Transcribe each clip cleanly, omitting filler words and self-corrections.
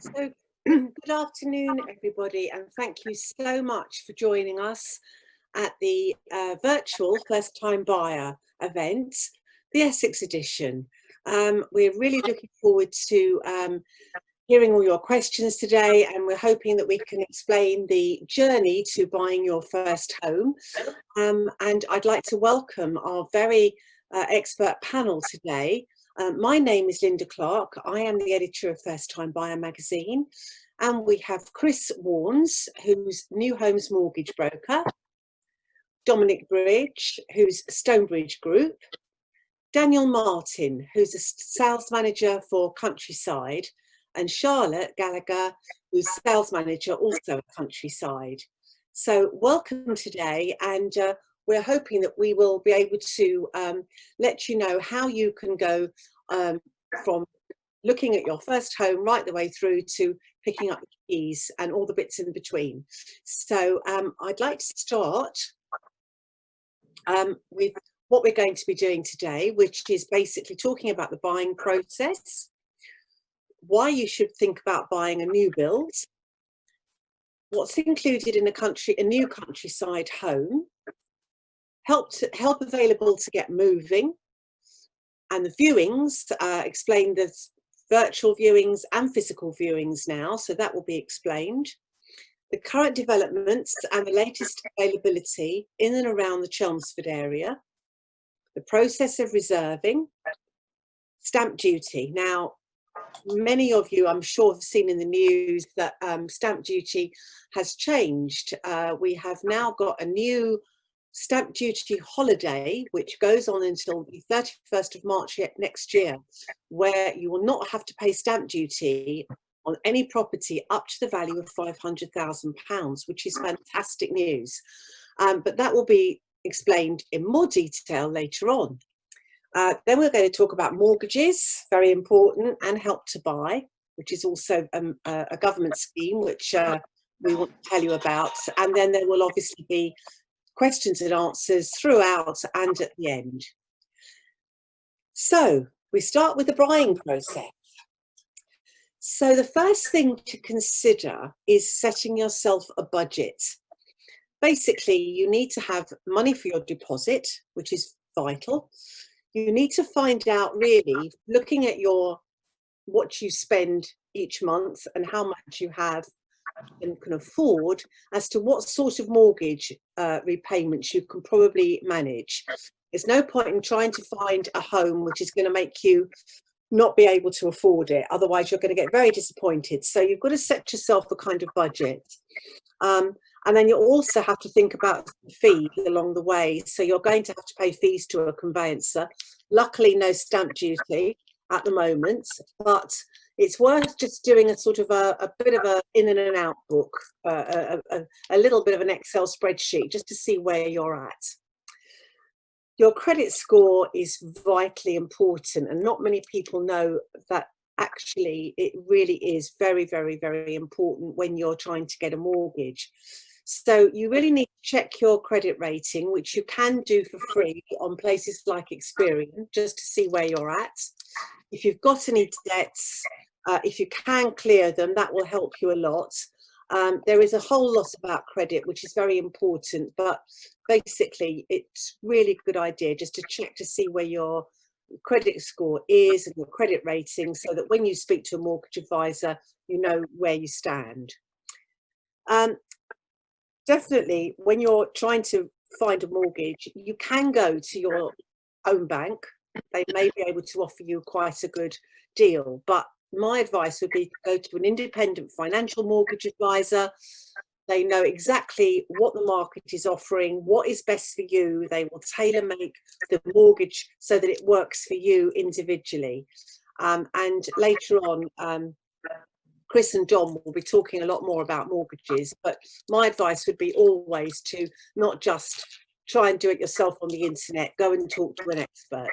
So, good afternoon, everybody, and thank you so much for joining us at the virtual First Time Buyer event, the Essex edition. We're really looking forward to hearing all your questions today, and we're hoping that we can explain the journey to buying your first home. And I'd like to welcome our very expert panel today. My name is Linda Clark. I am the editor of First Time Buyer magazine. And we have Chris Warnes, who's New Homes Mortgage Broker, Dominic Bridge, who's Stonebridge Group, Daniel Martin, who's a sales manager for Countryside, and Charlotte Gallagher, who's sales manager also at Countryside. So welcome today, and we're hoping that we will be able to let you know how you can go from looking at your first home right the way through to picking up the keys and all the bits in between. So I'd like to start with what we're going to be doing today, which is basically talking about the buying process, why you should think about buying a new build, what's included in a new countryside home, help available to get moving, and the viewings, explain the virtual viewings and physical viewings now, so that will be explained. The current developments and the latest availability in and around the Chelmsford area, the process of reserving, stamp duty. Now, many of you, I'm sure, have seen in the news that stamp duty has changed. We have now got a new stamp duty holiday, which goes on until the 31st of March next year, where you will not have to pay stamp duty on any property up to the value of £500,000, which is fantastic news. But that will be explained in more detail later on. Then we're going to talk about mortgages, very important, and Help to Buy, which is also a government scheme, which we want to tell you about. And then there will obviously be questions and answers throughout and at the end. So we start with the buying process. So the first thing to consider is setting yourself a budget. Basically, you need to have money for your deposit, which is vital. You need to find out, really, looking at what you spend each month and how much you have and can afford, as to what sort of mortgage repayments you can probably manage. There's no point in trying to find a home which is going to make you not be able to afford it. Otherwise, you're going to get very disappointed. So you've got to set yourself a kind of budget. And then you also have to think about fees along the way. So you're going to have to pay fees to a conveyancer. Luckily, no stamp duty at the moment, but it's worth just doing a sort of a bit of a in and out book, a little bit of an Excel spreadsheet, just to see where you're at. Your credit score is vitally important, and not many people know that actually it really is very, very, very important when you're trying to get a mortgage. So you really need to check your credit rating, which you can do for free on places like Experian, just to see where you're at. If you've got any debts, if you can clear them, that will help you a lot. There is a whole lot about credit, which is very important, but basically it's really a good idea just to check to see where your credit score is and your credit rating, so that when you speak to a mortgage advisor, you know where you stand. Definitely, when you're trying to find a mortgage, you can go to your own bank. They may be able to offer you quite a good deal, but my advice would be to go to an independent financial mortgage advisor. They know exactly what the market is offering, what is best for you. They will tailor make the mortgage so that it works for you individually. And later on, Chris and Dom will be talking a lot more about mortgages, but my advice would be always to not just try and do it yourself on the internet, go and talk to an expert.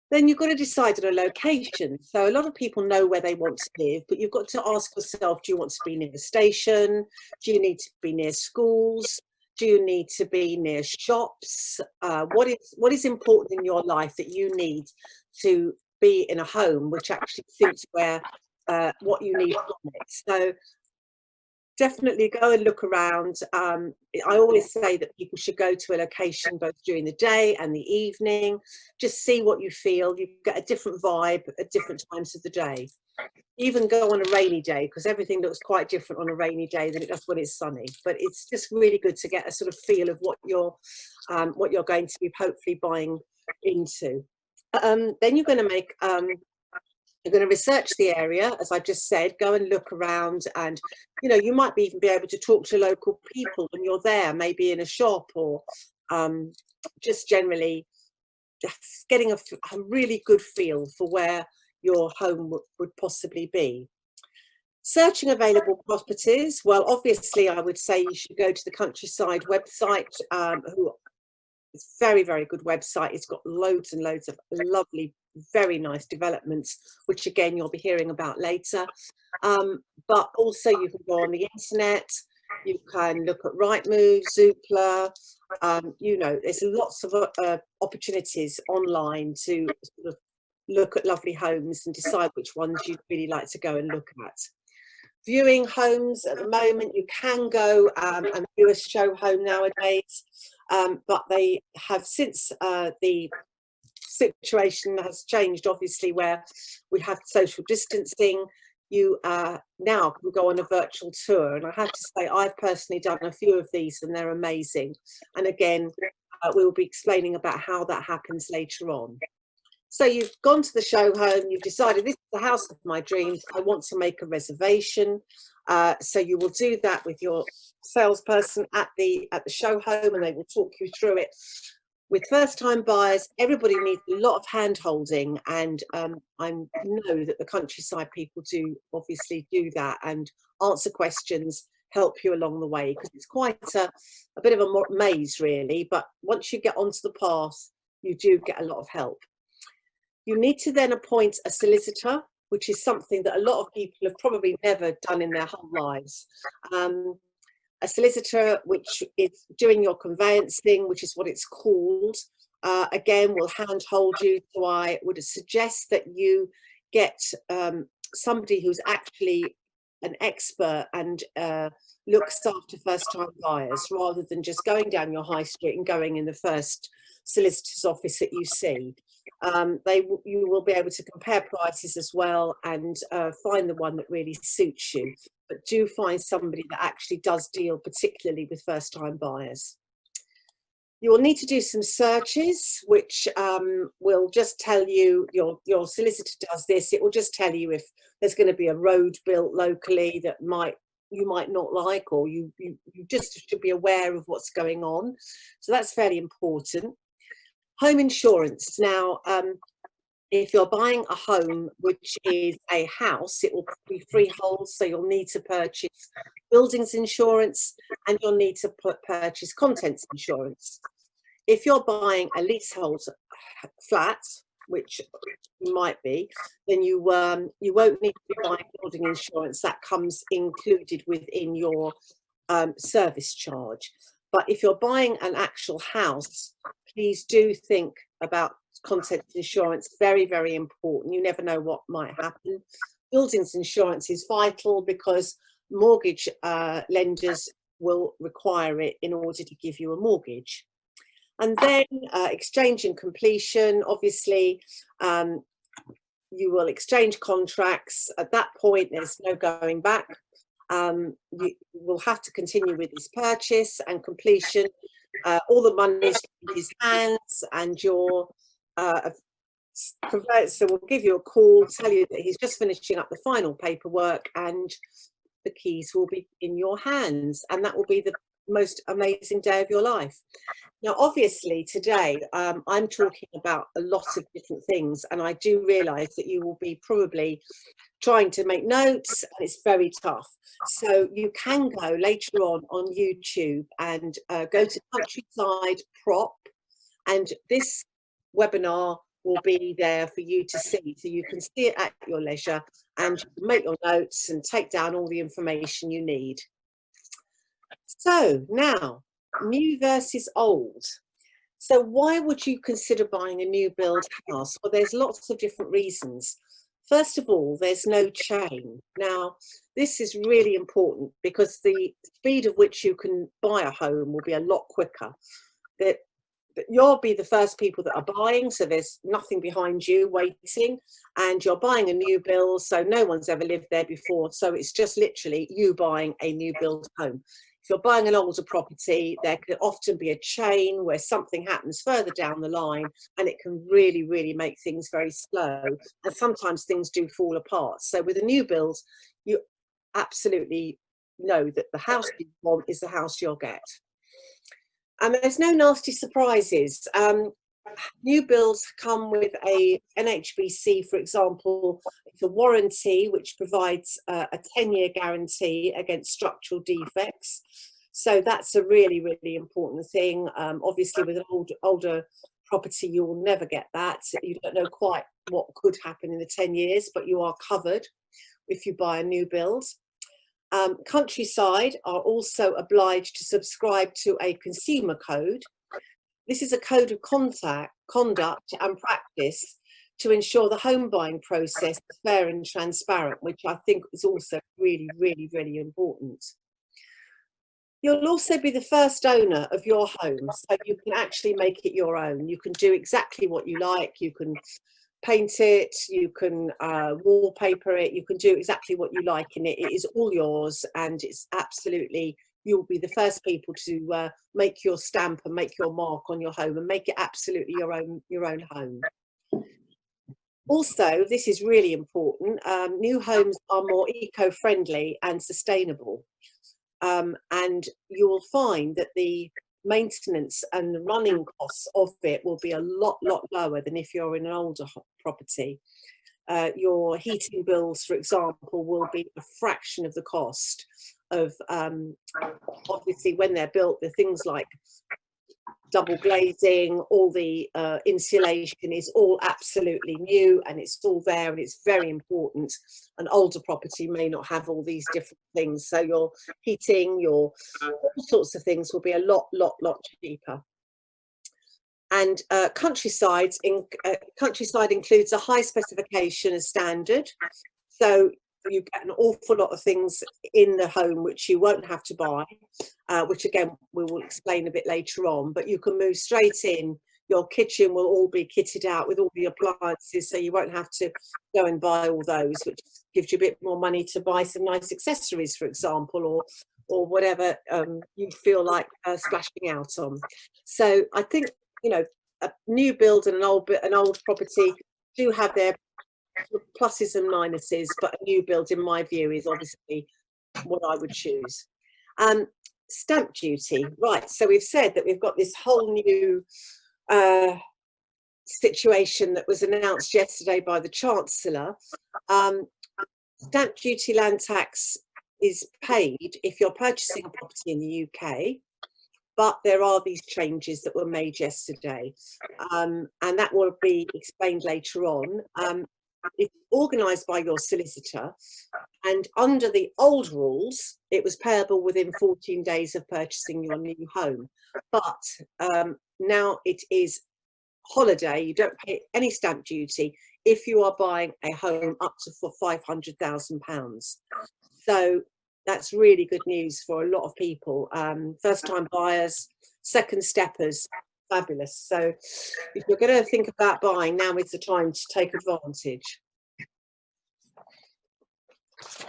Then you've got to decide on a location. So a lot of people know where they want to live, but you've got to ask yourself, do you want to be near the station? Do you need to be near schools? Do you need to be near shops? What is important in your life that you need to be in a home which actually suits where what you need from it. So definitely go and look around. I always say that people should go to a location both during the day and the evening. Just see what you feel. You get a different vibe at different times of the day. Even go on a rainy day, because everything looks quite different on a rainy day than it does when it's sunny. But it's just really good to get a sort of feel of what you're going to be hopefully buying into. Then you're going to make you're going to research the area, as I just said. Go and look around, and you might even be able to talk to local people when you're there, maybe in a shop, or just generally getting a really good feel for where your home would possibly be. Searching available properties. Well, obviously, I would say you should go to the Countryside website, it's a very, very good website. It's got loads and loads of lovely, very nice developments, which again, you'll be hearing about later. But also you can go on the internet, you can look at Rightmove, Zoopla, there's lots of opportunities online to sort of look at lovely homes and decide which ones you'd really like to go and look at. Viewing homes at the moment, you can go and view a show home nowadays, but they have, since the situation has changed, obviously, where we have social distancing, you now can go on a virtual tour. And I have to say, I've personally done a few of these and they're amazing. And again, we will be explaining about how that happens later on. So you've gone to the show home, you've decided this is the house of my dreams, I want to make a reservation. So you will do that with your salesperson at the show home, and they will talk you through it. With first-time buyers, everybody needs a lot of hand-holding, and I know that the Countryside people do obviously do that and answer questions, help you along the way, because it's quite a bit of a maze really, but once you get onto the path, you do get a lot of help. You need to then appoint a solicitor, which is something that a lot of people have probably never done in their whole lives. A solicitor, which is doing your conveyancing, which is what it's called, again, will handhold you. So I would suggest that you get somebody who's actually an expert and looks after first-time buyers, rather than just going down your high street and going in the first solicitor's office that you see. You will be able to compare prices as well and find the one that really suits you. But do find somebody that actually does deal particularly with first-time buyers. You will need to do some searches, which will just tell you, your solicitor does this, it will just tell you if there's going to be a road built locally that you might not like, or you just should be aware of what's going on. So that's fairly important. Home insurance. Now, if you're buying a home, which is a house, it will be freehold, so you'll need to purchase buildings insurance and you'll need to purchase contents insurance. If you're buying a leasehold flat, which you might be, then you won't need to be buying building insurance. That comes included within your service charge. But if you're buying an actual house, please do think about contents insurance. Very, very important. You never know what might happen. Buildings insurance is vital because mortgage lenders will require it in order to give you a mortgage. And then exchange and completion. Obviously, you will exchange contracts. At that point, there's no going back. You will have to continue with this purchase and completion. All the money is in his hands, and your conveyancer will give you a call, tell you that he's just finishing up the final paperwork, and the keys will be in your hands, and that will be the most amazing day of your life. Now, obviously, today I'm talking about a lot of different things, and I do realise that you will be probably trying to make notes, and it's very tough. So you can go later on YouTube and go to Countryside Prop, and this webinar will be there for you to see. So you can see it at your leisure, and you can make your notes and take down all the information you need. So now, new versus old. So why would you consider buying a new build house? Well, there's lots of different reasons. First of all, there's no chain. Now, this is really important because the speed of which you can buy a home will be a lot quicker. That you'll be the first people that are buying, so there's nothing behind you waiting, and you're buying a new build, so no one's ever lived there before, so it's just literally you buying a new build home. If you're buying an older property, there could often be a chain where something happens further down the line, and it can really, really make things very slow, and sometimes things do fall apart. So with a new build, you absolutely know that the house you want is the house you'll get. And there's no nasty surprises. New builds come with a NHBC, for example, it's a warranty which provides a 10-year guarantee against structural defects. So that's a really, really important thing. Obviously, with an older property, you will never get that. You don't know quite what could happen in the 10 years, but you are covered if you buy a new build. Countryside are also obliged to subscribe to a consumer code. This is a code of conduct and practice to ensure the home buying process is fair and transparent, which I think is also really, really, really important. You'll also be the first owner of your home, so you can actually make it your own. You can do exactly what you like. You can paint it, you can wallpaper it, you can do exactly what you like in it. It is all yours, and it's absolutely, you'll be the first people to make your stamp and make your mark on your home and make it absolutely your own home. Also, this is really important, new homes are more eco-friendly and sustainable, and you will find that the maintenance and the running costs of it will be a lot lower than if you're in an older property. Your heating bills, for example, will be a fraction of the cost of, obviously when they're built, the things like double glazing, all the insulation is all absolutely new, and it's all there, and it's very important. An older property may not have all these different things, so your heating, your all sorts of things will be a lot cheaper. And Countryside includes a high specification as standard, so you get an awful lot of things in the home which you won't have to buy, which again we will explain a bit later on, but you can move straight in. Your kitchen will all be kitted out with all the appliances, so you won't have to go and buy all those, which gives you a bit more money to buy some nice accessories, for example, or whatever you feel like splashing out on. So I think, you know, a new build and an old property do have their pluses and minuses, but a new build, in my view, is obviously what I would choose. Stamp duty, right? So we've said that we've got this whole new situation that was announced yesterday by the Chancellor. Stamp duty, land tax is paid if you're purchasing a property in the UK, but there are these changes that were made yesterday, and that will be explained later on. It's organised by your solicitor, and under the old rules, it was payable within 14 days of purchasing your new home. But now it is holiday. You don't pay any stamp duty if you are buying a home up to for £500,000. So that's really good news for a lot of people. First-time buyers, second steppers. Fabulous. So if you're going to think about buying, now is the time to take advantage.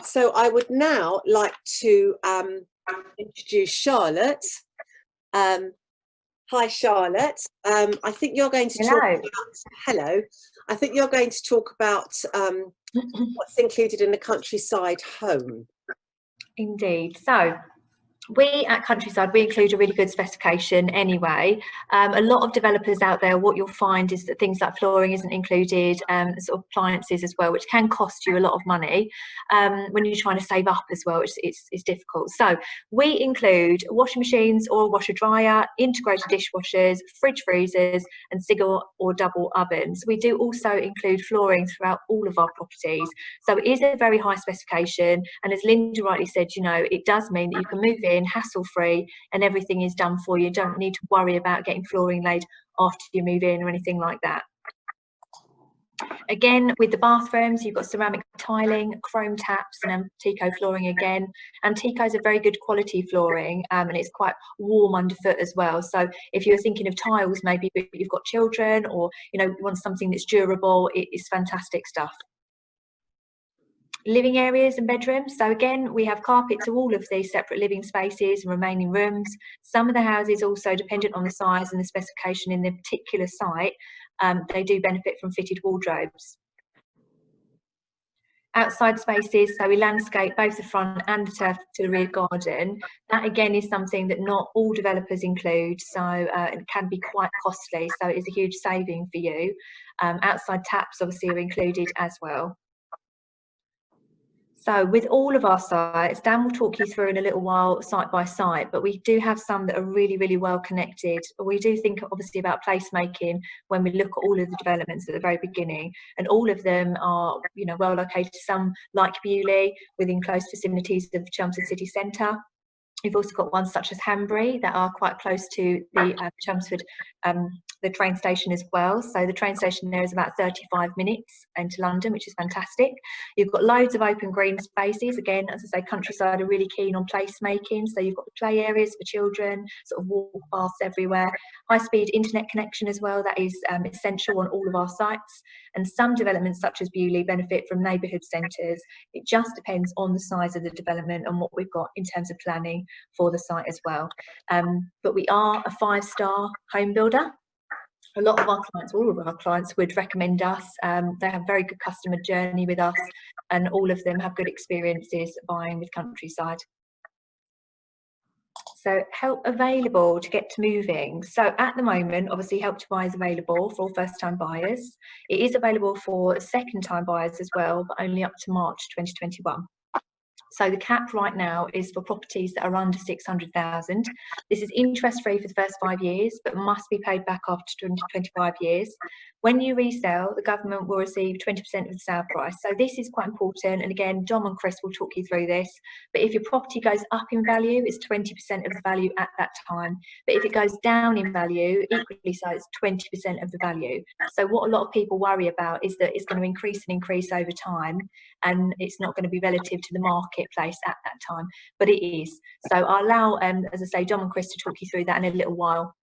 So I would now like to introduce Charlotte. Hi, Charlotte. I think you're going to talk about, hello. I think you're going to talk about what's included in the Countryside home. Indeed. So we at Countryside, we include a really good specification anyway. A lot of developers out there, what you'll find is that things like flooring isn't included, sort of appliances as well, which can cost you a lot of money when you're trying to save up as well, which it's difficult. So we include washing machines or washer dryer, integrated dishwashers, fridge freezers, and single or double ovens. We do also include flooring throughout all of our properties. So it is a very high specification, and as Linda rightly said, you know, it does mean that you can move in hassle-free and everything is done for you. You don't need to worry about getting flooring laid after you move in or anything like that. Again, with the bathrooms, you've got ceramic tiling, chrome taps, and Antico flooring again. Antico is a very good quality flooring, and it's quite warm underfoot as well. So if you're thinking of tiles, maybe you've got children, or you want something that's durable, it is fantastic stuff. Living areas and bedrooms. So again, we have carpet to all of these separate living spaces and remaining rooms. Some of the houses also, dependent on the size and the specification in the particular site, they do benefit from fitted wardrobes. Outside spaces, so we landscape both the front and the turf to the rear garden. That again is something that not all developers include, so it can be quite costly, so it is a huge saving for you. Outside taps obviously are included as well. So with all of our sites, Dan will talk you through in a little while site by site, but we do have some that are really, really well connected. We do think obviously about placemaking when we look at all of the developments at the very beginning, and all of them are well located, some like Bewley within close vicinities of Chelmsford city centre. You've also got ones such as Hanbury that are quite close to the Chelmsford, the train station as well. So the train station there is about 35 minutes into London, which is fantastic. You've got loads of open green spaces. Again, as I say, Countryside are really keen on placemaking. So you've got the play areas for children, sort of walk paths everywhere. High-speed internet connection as well. That is essential on all of our sites. And some developments such as Bewley benefit from neighbourhood centres. It just depends on the size of the development and what we've got in terms of planning for the site as well. But we are a 5-star home builder. A lot of our clients, all of our clients would recommend us. They have very good customer journey with us, and all of them have good experiences buying with Countryside. So help available to get moving. So at the moment, obviously Help to Buy is available for all first-time buyers. It is available for second-time buyers as well, but only up to March 2021. So the cap right now is for properties that are under 600,000. This is interest-free for the first 5 years, but must be paid back after 25 years. When you resell, the government will receive 20% of the sale price. So this is quite important. And again, Dom and Chris will talk you through this. But if your property goes up in value, it's 20% of the value at that time. But if it goes down in value, equally so, it's 20% of the value. So what a lot of people worry about is that it's going to increase and increase over time, and it's not going to be relative to the marketplace at that time, but it is. So I'll allow, as I say, Dom and Chris to talk you through that in a little while.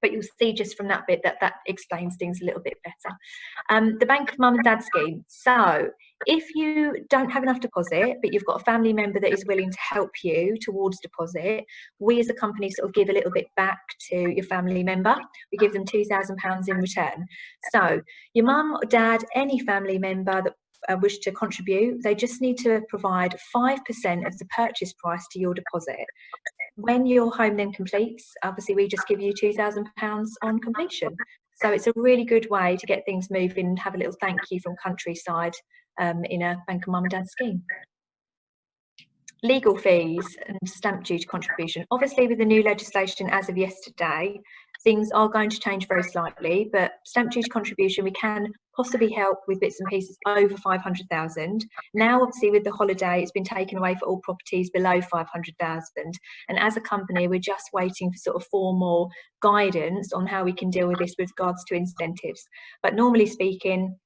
But you'll see just from that bit that explains things a little bit better. The Bank of Mum and Dad scheme. So if you don't have enough deposit, but you've got a family member that is willing to help you towards deposit, we as a company sort of give a little bit back to your family member. We give them £2,000 in return. So your mum or dad, any family member that wish to contribute, they just need to provide 5% of the purchase price to your deposit. When your home then completes, obviously we just give you £2,000 on completion. So it's a really good way to get things moving and have a little thank you from Countryside in a Bank of Mum and Dad scheme. Legal fees and stamp duty contribution. Obviously with the new legislation as of yesterday, things are going to change very slightly, but stamp duty contribution, we can possibly help with bits and pieces over 500,000. Now, obviously, with the holiday, it's been taken away for all properties below 500,000. And as a company, we're just waiting for sort of formal guidance on how we can deal with this with regards to incentives. But normally speaking,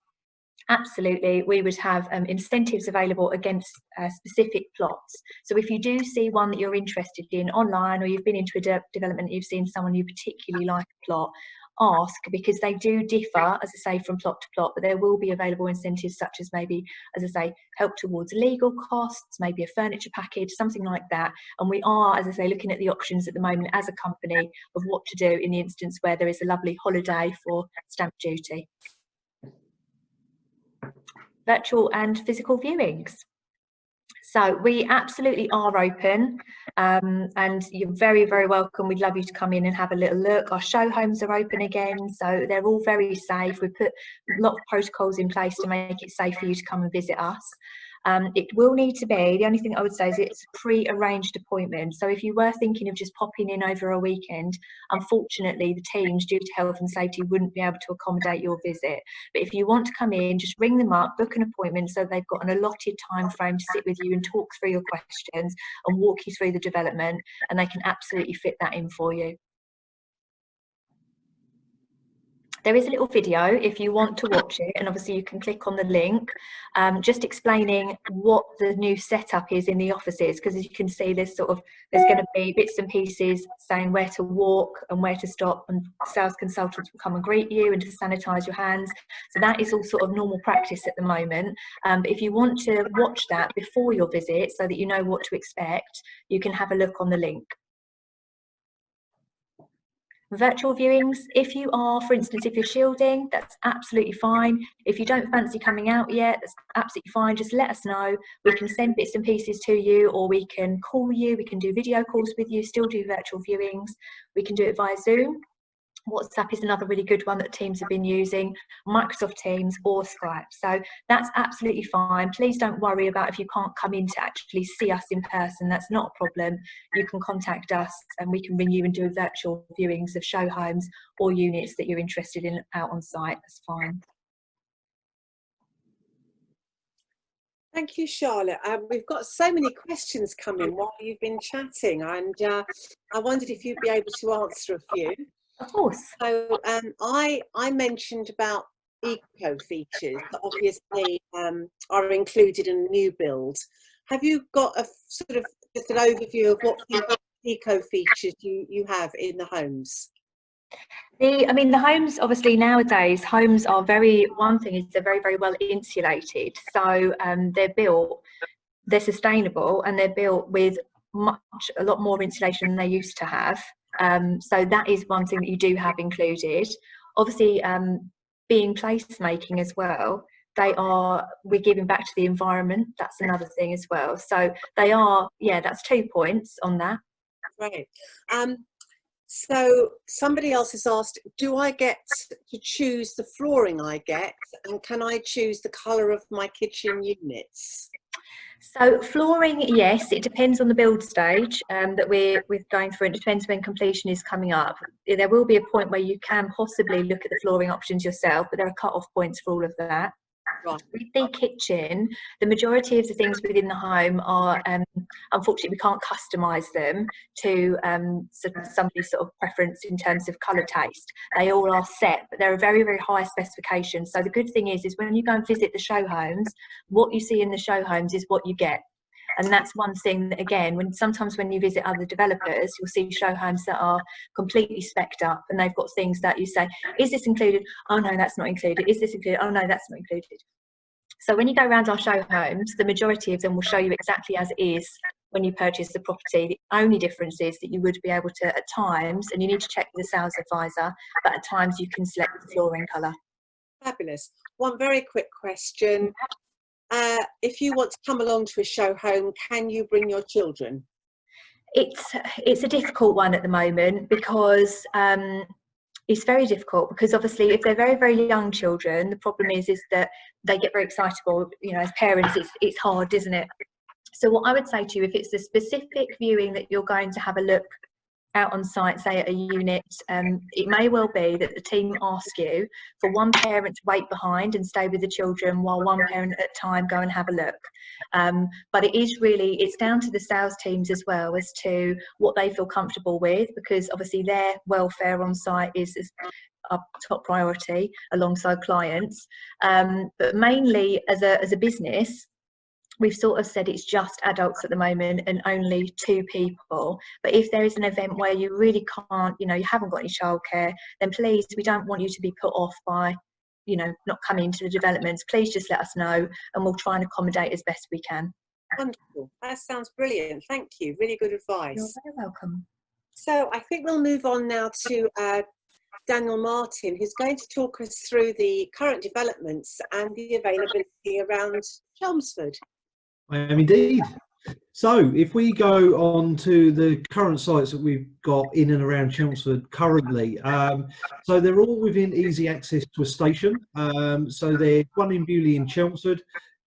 absolutely, we would have incentives available against specific plots. So if you do see one that you're interested in online, or you've been into a development, you've seen someone you particularly like a plot, ask, because they do differ, as I say, from plot to plot, but there will be available incentives such as maybe, as I say, help towards legal costs, maybe a furniture package, something like that. And we are, as I say, looking at the options at the moment as a company of what to do in the instance where there is a lovely holiday for stamp duty. Virtual and physical viewings. So we absolutely are open, and you're very, very welcome. We'd love you to come in and have a little look. Our show homes are open again, so they're all very safe. We put a lot of protocols in place to make it safe for you to come and visit us. It will need to be, the only thing I would say is it's a pre-arranged appointment. So if you were thinking of just popping in over a weekend, unfortunately the teams, due to health and safety, wouldn't be able to accommodate your visit. But if you want to come in, just ring them up, book an appointment so they've got an allotted time frame to sit with you and talk through your questions and walk you through the development, and they can absolutely fit that in for you. There is a little video if you want to watch it, and obviously you can click on the link, just explaining what the new setup is in the offices, because as you can see there's going to be bits and pieces saying where to walk and where to stop, and sales consultants will come and greet you and to sanitize your hands. So that is all sort of normal practice at the moment, but if you want to watch that before your visit so that you know what to expect, you can have a look on the link. Virtual viewings, if you are, for instance, if you're shielding, that's absolutely fine. If you don't fancy coming out yet, that's absolutely fine. Just let us know. We can send bits and pieces to you, or we can call you. We can do video calls with you, still do virtual viewings. We can do it via Zoom. WhatsApp is another really good one that teams have been using, Microsoft Teams or Skype. So that's absolutely fine. Please don't worry about if you can't come in to actually see us in person. That's not a problem. You can contact us and we can ring you and do virtual viewings of show homes or units that you're interested in out on site. That's fine. Thank you, Charlotte. We've got so many questions coming while you've been chatting, and I wondered if you'd be able to answer a few. Of course. So I mentioned about eco features that obviously are included in a new build. Have you got a sort of just an overview of what eco features you have in the homes? I mean, the homes, obviously nowadays, homes are one thing is they're very, very well insulated. So they're sustainable, and they're built with a lot more insulation than they used to have. So that is one thing that you do have included. Obviously, being placemaking as well, we're giving back to the environment. That's another thing as well. So they are, yeah, that's 2 points on that. Right. So somebody else has asked, do I get to choose the flooring I get, and can I choose the colour of my kitchen units? So flooring, yes, it depends on the build stage that we're going through. It depends when completion is coming up. There will be a point where you can possibly look at the flooring options yourself, but there are cut-off points for all of that. Right. With the kitchen, the majority of the things within the home are, unfortunately, we can't customise them to somebody's sort of preference in terms of colour taste. They all are set, but they're a very, very high specification. So the good thing is when you go and visit the show homes, what you see in the show homes is what you get. And that's one thing that, again, sometimes when you visit other developers, you'll see show homes that are completely specced up, and they've got things that you say, is this included? Oh no, that's not included. Is this included? Oh no, that's not included. So when you go around our show homes, the majority of them will show you exactly as it is when you purchase the property. The only difference is that you would be able to, at times, and you need to check with the sales advisor, but at times you can select the flooring colour. Fabulous. One very quick question. If you want to come along to a show home, can you bring your children? It's a difficult one at the moment, because it's very difficult, because obviously if they're very, very young children, the problem is that they get very excitable. You know, as parents, it's hard, isn't it? So what I would say to you, if it's a specific viewing that you're going to have a look out on site, say at a unit, it may well be that the team ask you for one parent to wait behind and stay with the children while one parent at a time go and have a look. But it's down to the sales teams as well as to what they feel comfortable with, because obviously their welfare on site is our top priority alongside clients. But mainly as a business, we've sort of said it's just adults at the moment and only 2 people. But if there is an event where you really can't, you haven't got any childcare, then please, we don't want you to be put off by, not coming to the developments. Please just let us know and we'll try and accommodate as best we can. Wonderful. That sounds brilliant. Thank you. Really good advice. You're very welcome. So I think we'll move on now to Daniel Martin, who's going to talk us through the current developments and the availability around Chelmsford. I am indeed. So if we go on to the current sites that we've got in and around Chelmsford currently, so they're all within easy access to a station. So there's one in Bewley in Chelmsford.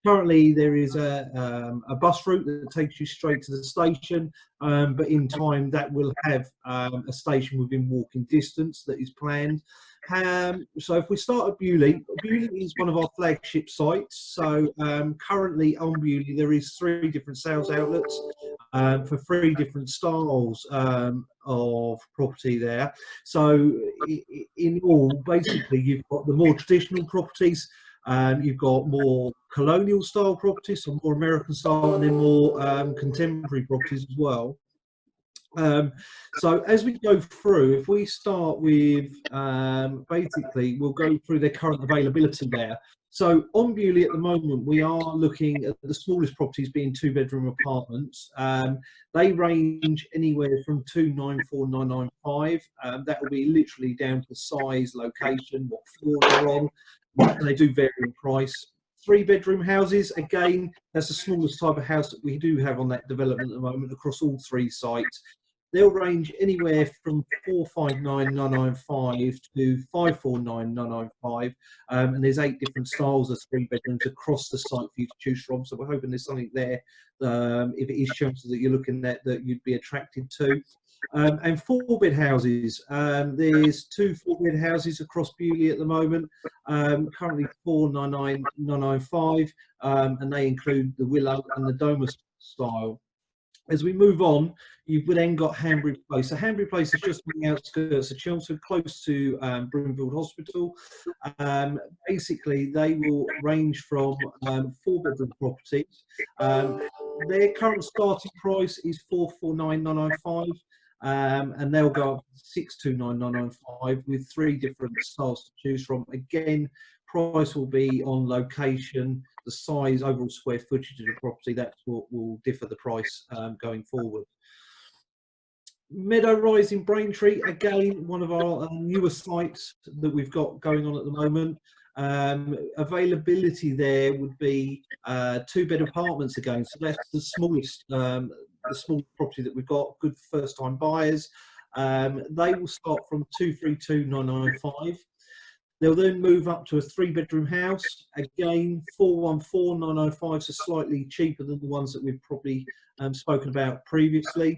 Currently there is a bus route that takes you straight to the station, but in time that will have a station within walking distance that is planned. So if we start at Bewley, Bewley is one of our flagship sites. So currently on Bewley there is 3 different sales outlets. for 3 different styles of property there. So in all, basically, you've got the more traditional properties, you've got more colonial style properties, so more American style, and then more contemporary properties as well. So as we go through, if we start with, basically, we'll go through their current availability there. So on Bewley at the moment, we are looking at the smallest properties being 2-bedroom apartments. They range anywhere from 294,995. That will be literally down to size, location, what floor they're on. And they do vary in price. 3-bedroom houses, again, that's the smallest type of house that we do have on that development at the moment across all 3 sites. They'll range anywhere from 459,995 to 549,995, and there's 8 different styles of 3 bedrooms across the site for you to choose from. So we're hoping there's something there, if it is Chelmsford that you're looking at, that you'd be attracted to. And 4-bed houses. There's 2 4-bed houses across Bewley at the moment. Currently 499,995, and they include the Willow and the Domus style. As we move on, you've then got Hanbury Place. So Hanbury Place is just on the outskirts of Chelmsford, close to Broomfield Hospital. Basically, they will range from 4-bedroom properties. Their current starting price is 449,995. And they'll go up to 629,995 with 3 different styles to choose from. Again, price will be on location, the size, overall square footage of the property. That's what will differ the price going forward. Meadow Rise in Braintree, again, one of our newer sites that we've got going on at the moment. Availability there would be 2-bed apartments again. So that's the smallest property that we've got, good first-time buyers. They will start from 232,995. They'll then move up to a 3-bedroom house. Again, 414,905, so slightly cheaper than the ones that we've probably spoken about previously.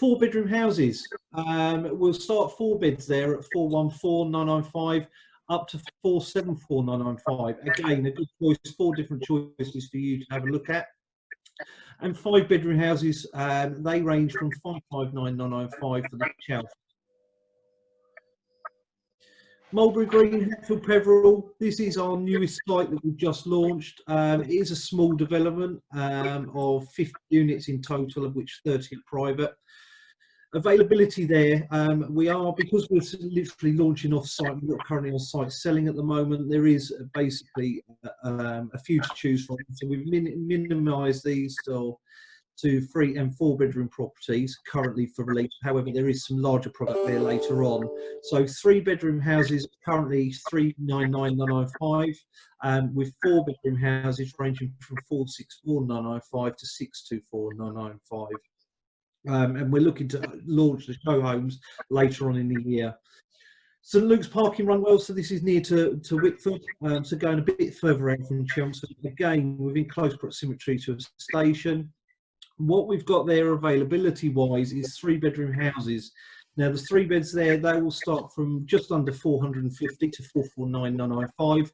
4-bedroom houses. We'll start 4 beds there at 414,995 up to 474,995. Again, a good choice, 4 different choices for you to have a look at. And 5-bedroom houses, they range from 559,995 for the Chelmsford. Mulberry Green, Hatfield Peveril. This is our newest site that we've just launched. It is a small development of 50 units in total, of which 30 are private. Availability there, we are, because we're literally launching off-site, we're not currently on site selling at the moment. There is basically a few to choose from. So we've minimised these to 3- and 4-bedroom properties currently for release. However, there is some larger product there later on. So 3-bedroom houses currently 399,995, with 4-bedroom houses ranging from 464,995 to 624,995. And we're looking to launch the show homes later on in the year. St Luke's Park in Runwell, so this is near to Wickford, so going a bit further out from Chelmsford, again within close proximity to a station. What we've got there availability wise is 3-bedroom houses. Now the 3 beds there, they will start from just under 450 to 449,995,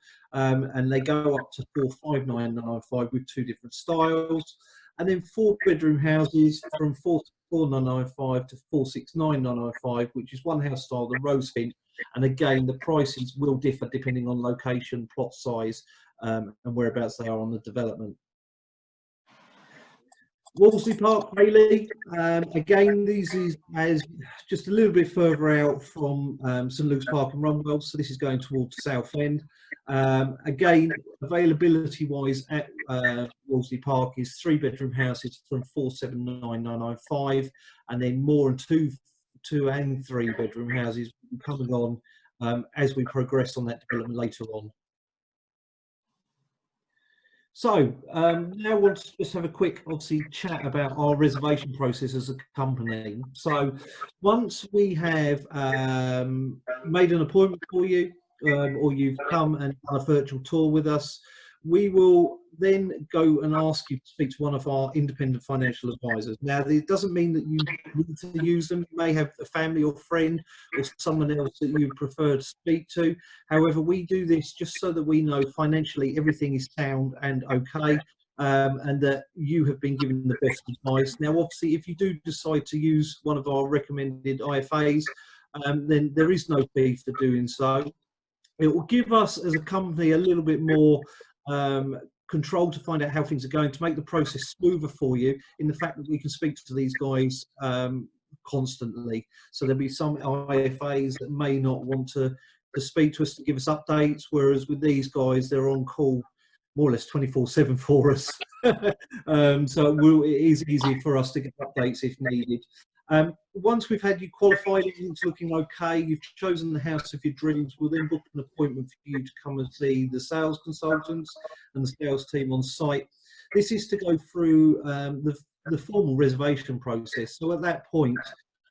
and they go up to 459,995 with 2 different styles. And then 4-bedroom houses from 449,995 to 469,995, which is one house style, the Rosefinch. And again, the prices will differ depending on location, plot size, and whereabouts they are on the development. Wolseley Park, Bailey, again, this is just a little bit further out from St Luke's Park and Runwell, so this is going towards Southend. Again, availability-wise at Wolseley Park is 3-bedroom houses from 479,995, and then more and 2 and 3-bedroom houses coming on as we progress on that development later on. So now I want to just have a quick, obviously, chat about our reservation process as a company. So once we have made an appointment for you, or you've come and done a virtual tour with us, we will then go and ask you to speak to one of our independent financial advisors. Now, it doesn't mean that you need to use them. You may have a family or friend or someone else that you prefer to speak to. However, we do this just so that we know financially everything is sound and okay. and that you have been given the best advice. Now, obviously, if you do decide to use one of our recommended IFAs, then there is no fee for doing so. It will give us as a company a little bit more control to find out how things are going, to make the process smoother for you, in the fact that we can speak to these guys constantly. So there'll be some IFAs that may not want to speak to us to give us updates, whereas with these guys, they're on call more or less 24/7 for us. So it is easy for us to get updates if needed. Once we've had you qualified, it's looking okay, you've chosen the house of your dreams, we'll then book an appointment for you to come and see the sales consultants and the sales team on site. This is to go through the formal reservation process. So at that point,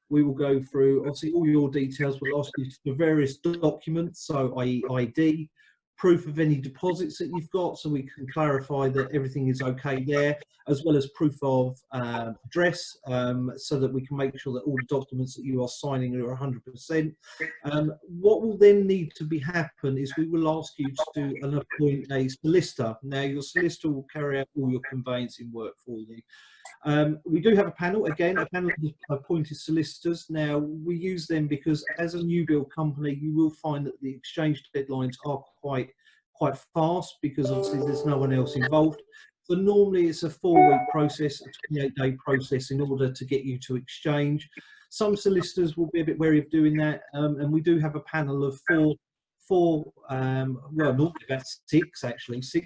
we will go through, obviously, all your details. We'll ask you for various documents, so i.e. ID, proof of any deposits that you've got, so we can clarify that everything is okay there, as well as proof of address, so that we can make sure that all the documents that you are signing are 100%. What will then need to happen is we will ask you to appoint a solicitor. Now, your solicitor will carry out all your conveyancing work for you. We do have a panel, again, a panel of appointed solicitors. Now, we use them because as a new build company, you will find that the exchange deadlines are quite fast, because obviously there's no one else involved. So normally it's a 4-week process, a 28-day process in order to get you to exchange. Some solicitors will be a bit wary of doing that, and we do have a panel of four, well, normally about six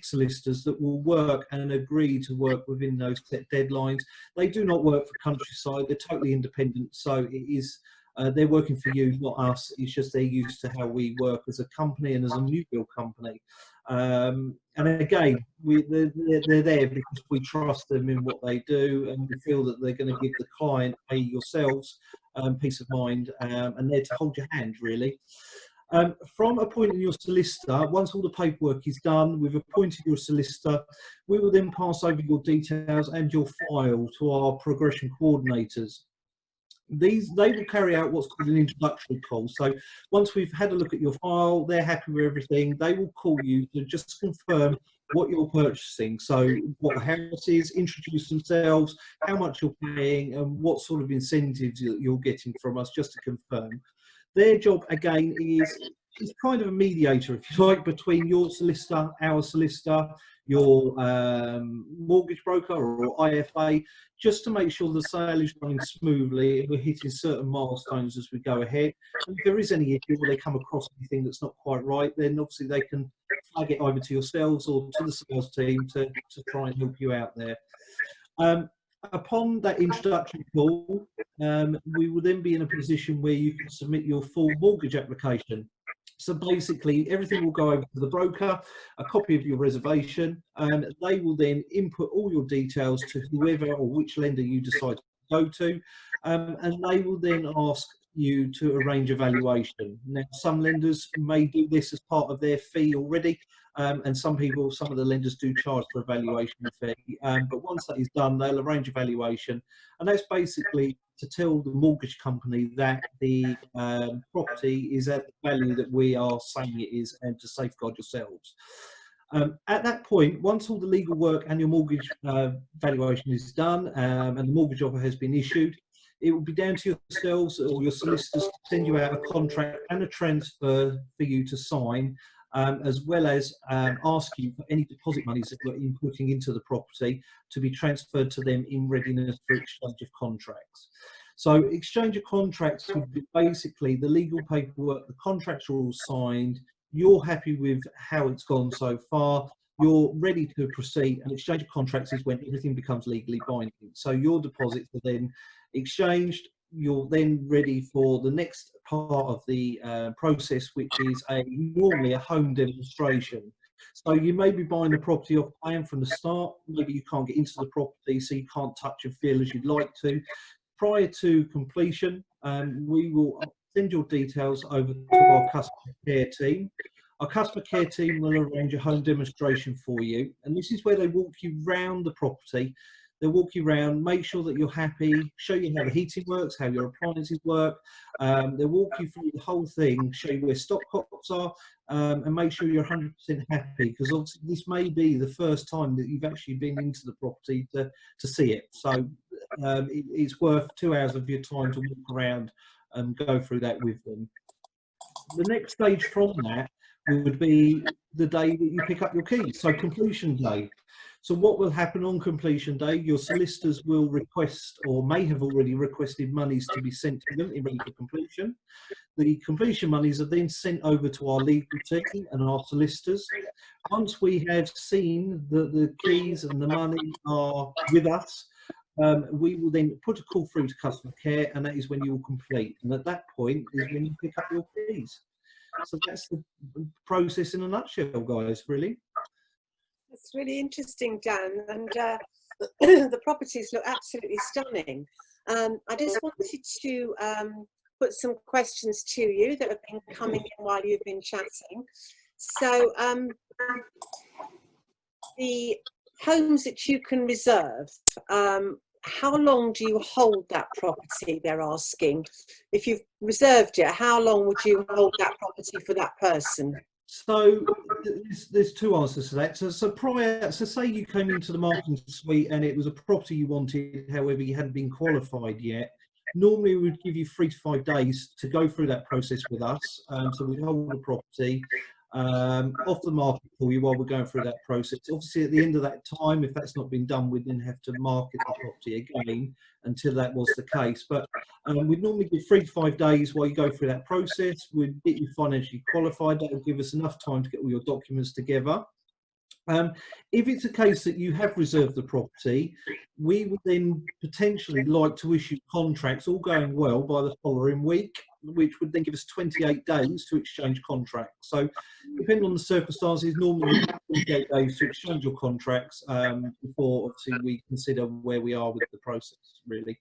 solicitors that will work and agree to work within those set deadlines. They do not work for Countryside, they're totally independent, so it is they're working for you, not us. It's just they're used to how we work as a company and as a new build company. And again, they're there because we trust them in what they do, and we feel that they're going to give the client, yourselves, peace of mind, and they're to hold your hand, really. From appointing your solicitor, once all the paperwork is done, we've appointed your solicitor, we will then pass over your details and your file to our progression coordinators. They will carry out what's called an introductory call. So once we've had a look at your file, they're happy with everything, they will call you to just confirm what you're purchasing. So what the house is, introduce themselves, how much you're paying, and what sort of incentives you're getting from us, just to confirm. Their job, again, is kind of a mediator, if you like, between your solicitor, our solicitor, your mortgage broker or IFA, just to make sure the sale is running smoothly and we're hitting certain milestones as we go ahead. And if there is any issue or they come across anything that's not quite right, then obviously they can flag it over to yourselves or to the sales team to try and help you out there. Upon that introductory call, we will then be in a position where you can submit your full mortgage application. So basically, everything will go over to the broker, a copy of your reservation, and they will then input all your details to whoever or which lender you decide to go to, and they will then ask you to arrange a valuation. Now, some lenders may do this as part of their fee already, and some of the lenders do charge for a valuation fee. But once that is done, they'll arrange a valuation, and that's basically to tell the mortgage company that the property is at the value that we are saying it is, and to safeguard yourselves. At that point, once all the legal work and your mortgage valuation is done, and the mortgage offer has been issued, it will be down to yourselves or your solicitors to send you out a contract and a transfer for you to sign, as well as ask you for any deposit monies that you're inputting into the property to be transferred to them in readiness for exchange of contracts. So exchange of contracts would be basically the legal paperwork, the contracts are all signed, you're happy with how it's gone so far, you're ready to proceed, and exchange of contracts is when everything becomes legally binding. So your deposits are then exchanged, you're then ready for the next part of the process, which is normally a home demonstration. So you may be buying the property off plan from the start, maybe you can't get into the property so you can't touch and feel as you'd like to. Prior to completion, we will send your details over to our customer care team. Our customer care team will arrange a home demonstration for you, and this is where they walk you round the property They'll walk you around, make sure that you're happy, show you how the heating works, how your appliances work. They'll walk you through the whole thing, show you where stop cots are, and make sure you're 100% happy, because obviously this may be the first time that you've actually been into the property to see it. So it's worth 2 hours of your time to walk around and go through that with them. The next stage from that would be the day that you pick up your keys, so completion day. So what will happen on completion day, your solicitors will request, or may have already requested, monies to be sent to them in ready for completion. The completion monies are then sent over to our legal team and our solicitors. Once we have seen that the keys and the money are with us, we will then put a call through to customer care, and that is when you will complete. And at that point is when you pick up your keys. So that's the process in a nutshell, guys, really. It's really interesting, Dan, and the properties look absolutely stunning. I just wanted to put some questions to you that have been coming in while you've been chatting. So the homes that you can reserve, how long do you hold that property, they're asking? If you've reserved it, how long would you hold that property for that person? So there's two answers to that. So prior, so say you came into the marketing suite and it was a property you wanted, however you hadn't been qualified yet. Normally we would give you 3 to 5 days to go through that process with us. So we'd hold the property off the market for you while we're going through that process. Obviously at the end of that time, if that's not been done, we'd then have to market the property again until that was the case. But we'd normally give 3 to 5 days while you go through that process. We'd get you financially qualified. That will give us enough time to get all your documents together. If it's a case that you have reserved the property, we would then potentially like to issue contracts, all going well, by the following week, which would then give us 28 days to exchange contracts. So depending on the circumstances, normally 28 days to exchange your contracts before obviously we consider where we are with the process, really.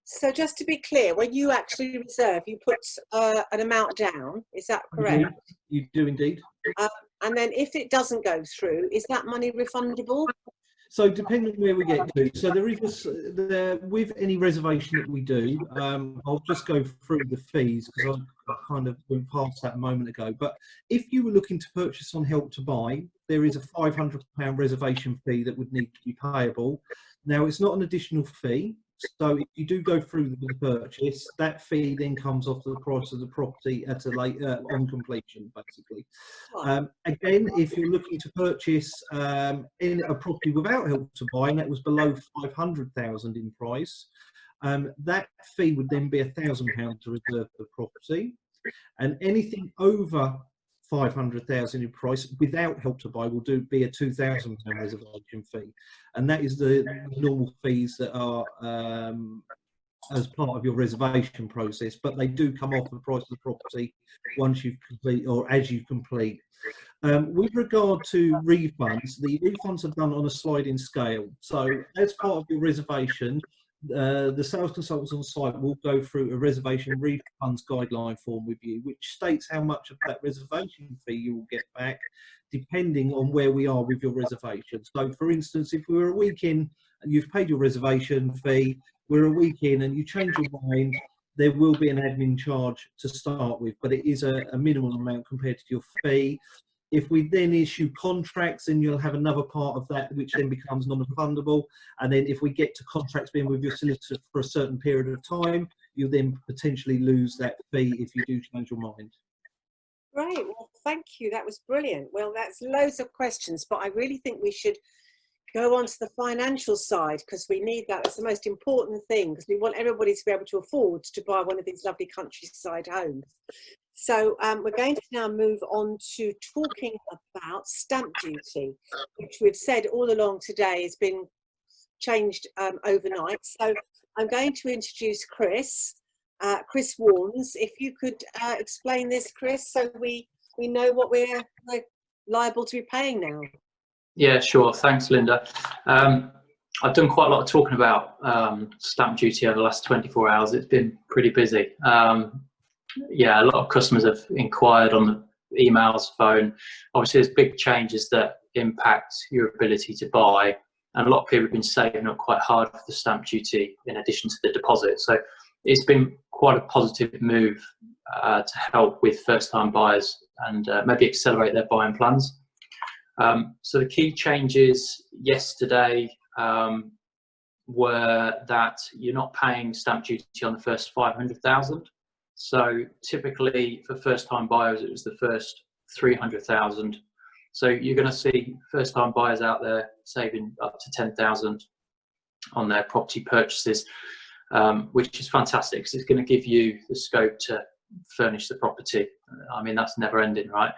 So just to be clear, when you actually reserve, you put an amount down, is that correct? You do indeed. And then if it doesn't go through, is that money refundable? So depending on where we get to, so there is with any reservation that we do, I'll just go through the fees because I kind of went past that a moment ago. But if you were looking to purchase on Help to Buy, there is a £500 reservation fee that would need to be payable. Now it's not an additional fee. So if you do go through the purchase, that fee then comes off the price of the property at a later on completion, basically. Again, if you're looking to purchase in a property without Help to Buy, and that was below 500,000 in price, that fee would then be £1,000 to reserve the property, and anything over 500,000 in price without Help to Buy will be a £2,000 reservation fee, and that is the normal fees that are as part of your reservation process, but they do come off the price of the property once you complete or as you complete. With regard to refunds, the refunds are done on a sliding scale. So as part of your reservation, the sales consultants on site will go through a reservation refunds guideline form with you, which states how much of that reservation fee you will get back depending on where we are with your reservation. So for instance, if we were a week in and you've paid your reservation fee, we're a week in and you change your mind, there will be an admin charge to start with, but it is a minimal amount compared to your fee. If we then issue contracts, then you'll have another part of that which then becomes non-refundable. And then if we get to contracts being with your solicitor for a certain period of time, you'll then potentially lose that fee if you do change your mind. Great, well, thank you. That was brilliant. Well, that's loads of questions, but I really think we should go on to the financial side because we need that. It's the most important thing because we want everybody to be able to afford to buy one of these lovely countryside homes. So we're going to now move on to talking about stamp duty, which we've said all along today has been changed overnight. So I'm going to introduce Chris, Chris Warnes. If you could explain this, Chris, so we know what we're liable to be paying now. Yeah, sure. Thanks, Linda. I've done quite a lot of talking about stamp duty over the last 24 hours. It's been pretty busy. Yeah, a lot of customers have inquired on the emails, phone. Obviously, there's big changes that impact your ability to buy. and a lot of people have been saving up quite hard for the stamp duty in addition to the deposit. So it's been quite a positive move to help with first-time buyers and maybe accelerate their buying plans. So the key changes yesterday were that you're not paying stamp duty on the first 500,000. So typically for first-time buyers, it was the first 300,000. So you're going to see first-time buyers out there saving up to 10,000 on their property purchases, which is fantastic because it's going to give you the scope to furnish the property. I mean, that's never ending, right?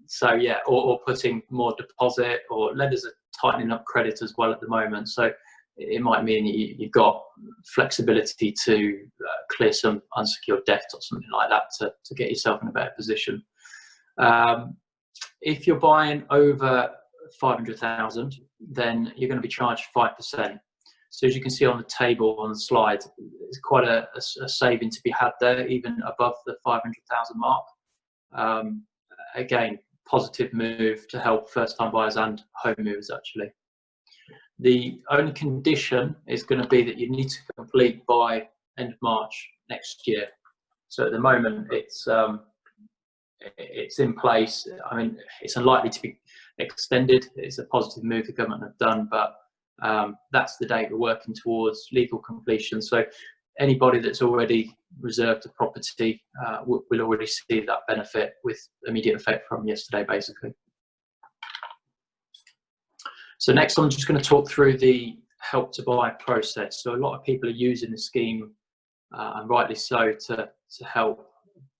So yeah, or putting more deposit, or lenders are tightening up credit as well at the moment. So it might mean you've got flexibility to clear some unsecured debt or something like that to get yourself in a better position. If you're buying over 500,000, then you're going to be charged 5%. So as you can see on the table on the slide, it's quite a saving to be had there, even above the 500,000 mark. Again, positive move to help first-time buyers and home movers actually. The only condition is going to be that you need to complete by end of March next year. So at the moment it's in place. I mean, it's unlikely to be extended. It's a positive move the government have done, but that's the date we're working towards legal completion. So anybody that's already reserved a property will already see that benefit with immediate effect from yesterday, basically. So next, I'm just going to talk through the Help to Buy process. So a lot of people are using the scheme, and rightly so, to help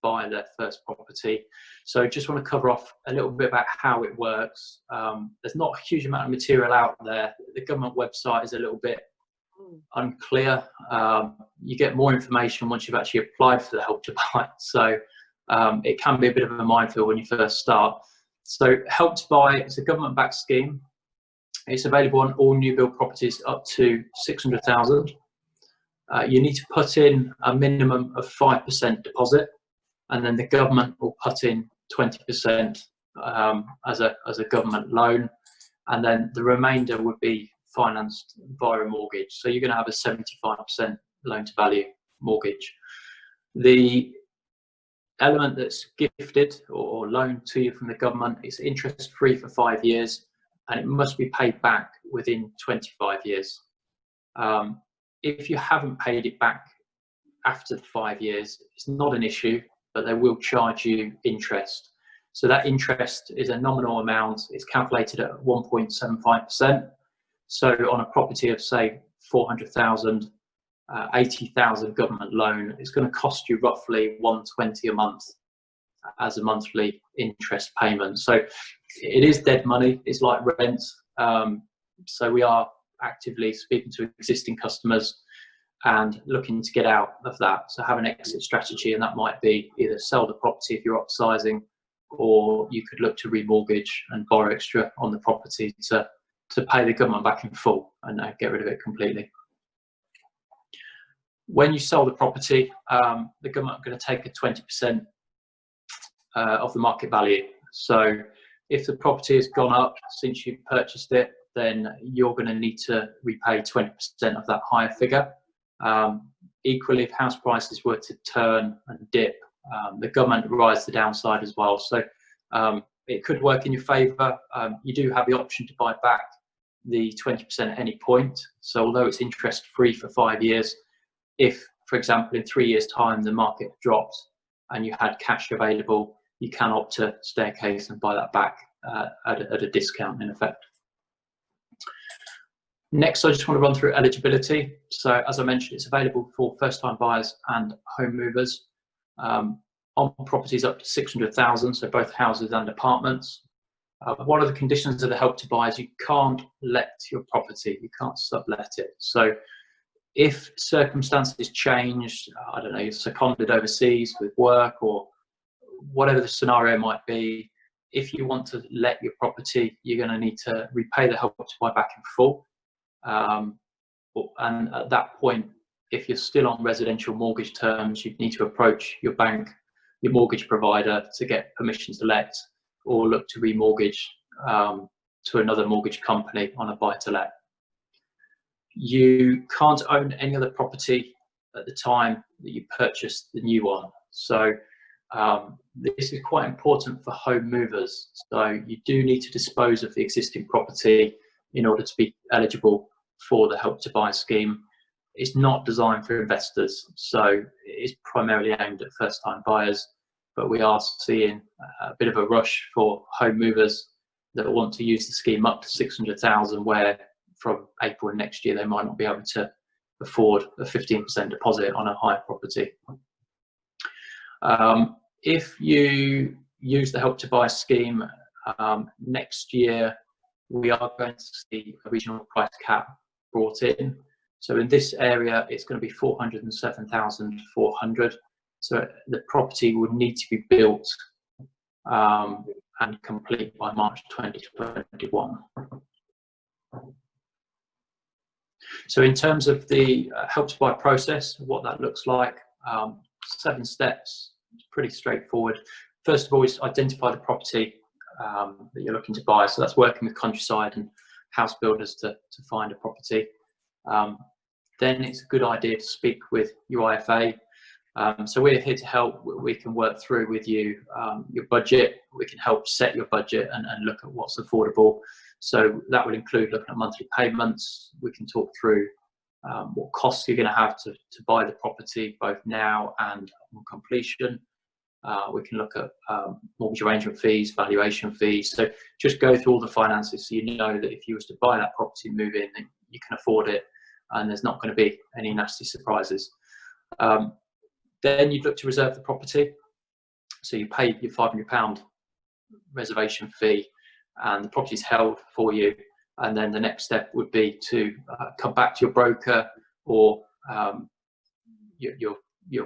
buy their first property. So just want to cover off a little bit about how it works. There's not a huge amount of material out there. The government website is a little bit unclear. You get more information once you've actually applied for the Help to Buy. So it can be a bit of a minefield when you first start. So Help to Buy is a government-backed scheme. It's available on all new build properties up to 600,000. You need to put in a minimum of 5% deposit, and then the government will put in 20% as a government loan, and then the remainder would be financed via a mortgage. So you're going to have a 75% loan to value mortgage. The element that's gifted or loaned to you from the government is interest free for 5 years, and it must be paid back within 25 years. If you haven't paid it back after the 5 years, it's not an issue, but they will charge you interest. So that interest is a nominal amount. It's calculated at 1.75%. So on a property of say 400,000, 80,000 government loan, it's going to cost you roughly 120 a month as a monthly interest payment. So it is dead money. It's like rent. So we are actively speaking to existing customers and looking to get out of that. So have an exit strategy, and that might be either sell the property if you're upsizing, or you could look to remortgage and borrow extra on the property to pay the government back in full and get rid of it completely. When you sell the property, the government are going to take a 20% of the market value. So if the property has gone up since you purchased it, then you're going to need to repay 20% of that higher figure. Equally, if house prices were to turn and dip, the government rides the downside as well. So it could work in your favour. You do have the option to buy back the 20% at any point. So although it's interest free for 5 years, if, for example, in 3 years' time the market dropped and you had cash available, you can opt to staircase and buy that back at a discount in effect. Next, I just want to run through eligibility. So as I mentioned, it's available for first-time buyers and home movers on properties up to 600,000, so both houses and apartments. One of the conditions of the Help to Buy is you can't let your property, you can't sublet it. So if circumstances change, I don't know, you're seconded overseas with work or whatever the scenario might be, if you want to let your property, you're going to need to repay the Help to Buy back in full. And at that point, if you're still on residential mortgage terms, you'd need to approach your bank, your mortgage provider, to get permission to let, or look to remortgage to another mortgage company on a buy-to-let. You can't own any other property at the time that you purchase the new one. So this is quite important for home movers. So you do need to dispose of the existing property in order to be eligible for the Help to Buy scheme. It's not designed for investors, so it's primarily aimed at first-time buyers, but we are seeing a bit of a rush for home movers that want to use the scheme up to 600,000, where from April next year they might not be able to afford a 15% deposit on a hire property. If you use the Help to Buy scheme next year, we are going to see a regional price cap brought in. So in this area, it's going to be 407,400. So the property would need to be built and complete by March 2021. So in terms of the Help to Buy process, what that looks like, 7 steps, it's pretty straightforward. First of all is identify the property that you're looking to buy. So that's working with Countryside and house builders to find a property. Then it's a good idea to speak with your IFA. So we're here to help. We can work through with you your budget. We can help set your budget and look at what's affordable. So that would include looking at monthly payments. We can talk through what costs you're going to have to buy the property, both now and on completion. We can look at mortgage arrangement fees, valuation fees. So just go through all the finances so you know that if you was to buy that property and move in, then you can afford it and there's not going to be any nasty surprises. Then you'd look to reserve the property. So you pay your £500 reservation fee and the property is held for you. And then the next step would be to come back to your broker or your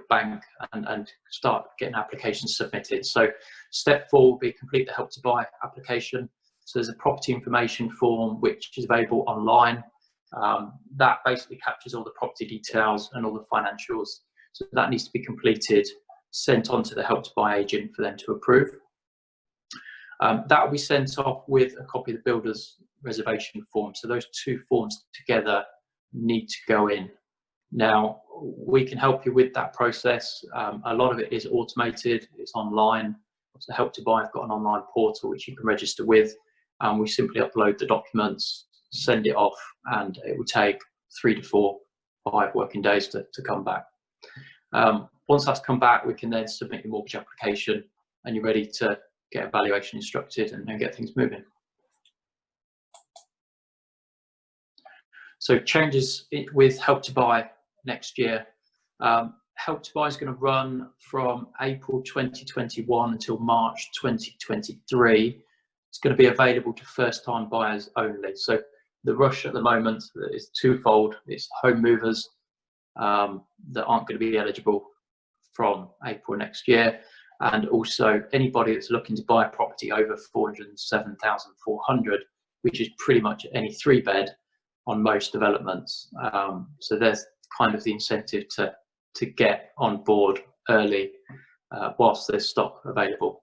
bank and start getting applications submitted. So step 4 will be complete the Help to Buy application. So there's a property information form which is available online. That basically captures all the property details and all the financials. So that needs to be completed, sent on to the Help to Buy agent for them to approve. That will be sent off with a copy of the builder's reservation form. So those 2 forms together need to go in. Now, we can help you with that process. A lot of it is automated, it's online. So Help to Buy have got an online portal which you can register with. We simply upload the documents, send it off, and it will take 3 to 4, 5 working days to come back. Once that's come back, we can then submit your mortgage application and you're ready to get a valuation instructed and get things moving. So changes with Help to Buy next year. Help to Buy is going to run from April 2021 until March 2023. It's going to be available to first-time buyers only. So the rush at the moment is twofold. It's home movers that aren't going to be eligible from April next year, and also anybody that's looking to buy a property over 407,400, which is pretty much any 3-bed on most developments. So there's kind of the incentive to get on board early whilst there's stock available.